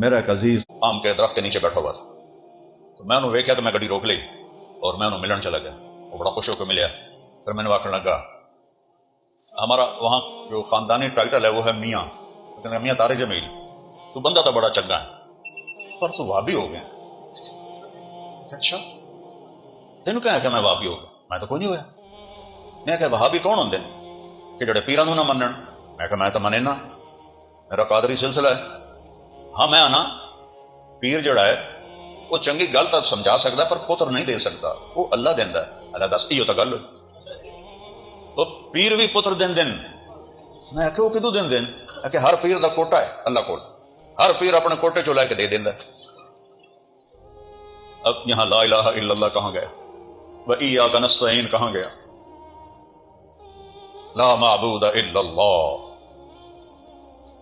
میرا ایک عزیز آم کے درخت کے نیچے بیٹھا ہوا تھا، تو میں انہوں ویکھیا تو میں گڈی روک لی اور میں انہوں ملن چلا گیا. وہ بڑا خوش ہو کے ملیا. پھر میں نے آخر لگا ہمارا وہاں جو خاندانی ٹائٹل ہے وہ ہے میاں. میاں طارق جمیل، تو بندہ تو بڑا چنگا ہے پر تو وہابی ہو گیا. اچھا تینوں کیا ہے کہ میں وہابی ہو گیا؟ میں تو کوئی نہیں ہویا. میں کہ وہابی کون ہوندے کہ جڑے پیراں نوں نہ منن؟ میں کہ میں تو منے نہ، میرا قادری سلسلہ ہے. ہاں میں آنا پیر جڑا ہے وہ چنگی گل تو سمجھا سکتا پر پتر نہیں دے سکتا، وہ اللہ دیندا ہے. اللہ دس ایو تو گل وہ پیر بھی پتر دین دین. میں کہ وہ کدو دین دین؟ کہ ہر پیر دا کوٹا ہے اللہ کول، ہر پیر اپنے کوٹے چو لے کے دے دیندا ہے. اب یہاں لا الہ الا اللہ کہاں گیا؟ وَإِيَّاكَ نَسْتَعِينُ کہاں گیا؟ لا معبود الا اللہ.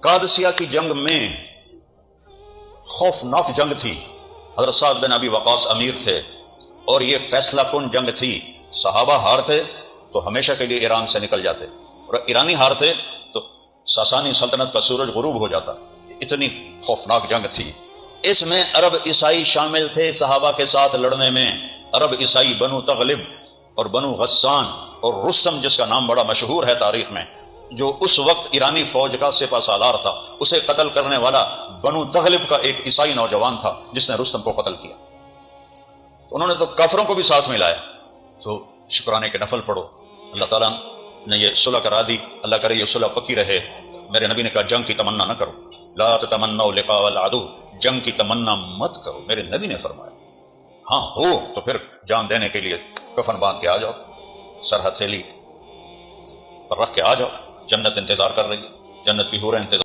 قادسیہ کی جنگ میں خوفناک جنگ تھی. حضرت سعد بن ابی وقاص امیر تھے اور یہ فیصلہ کن جنگ تھی. صحابہ ہار تھے تو ہمیشہ کے لیے ایران سے نکل جاتے، اور ایرانی ہار تھے تو ساسانی سلطنت کا سورج غروب ہو جاتا. اتنی خوفناک جنگ تھی. اس میں عرب عیسائی شامل تھے صحابہ کے ساتھ لڑنے میں. عرب عیسائی بنو تغلب اور بنو غسان اور رستم جس کا نام بڑا مشہور ہے تاریخ میں، جو اس وقت ایرانی فوج کا سپہ سالار تھا، اسے قتل کرنے والا بنو تغلب کا ایک عیسائی نوجوان تھا جس نے رستم کو قتل کیا. تو انہوں نے تو کافروں کو بھی ساتھ ملایا. تو شکرانے کے نفل پڑھو. اللہ تعالیٰ نے یہ صلح کرا دی. اللہ کرے یہ صلح پکی رہے. میرے نبی نے کہا جنگ کی تمنا نہ کرو، لا تتمنوا لقاء العدو، جنگ کی تمنا مت کرو. میرے نبی نے فرمایا ہاں ہو تو پھر جان دینے کے لیے کفن باندھ کے آ جاؤ، سر ہتھیلی پر رکھ کے آ جاؤ. جنت انتظار کر رہی ہے، جنت کی حوریں انتظار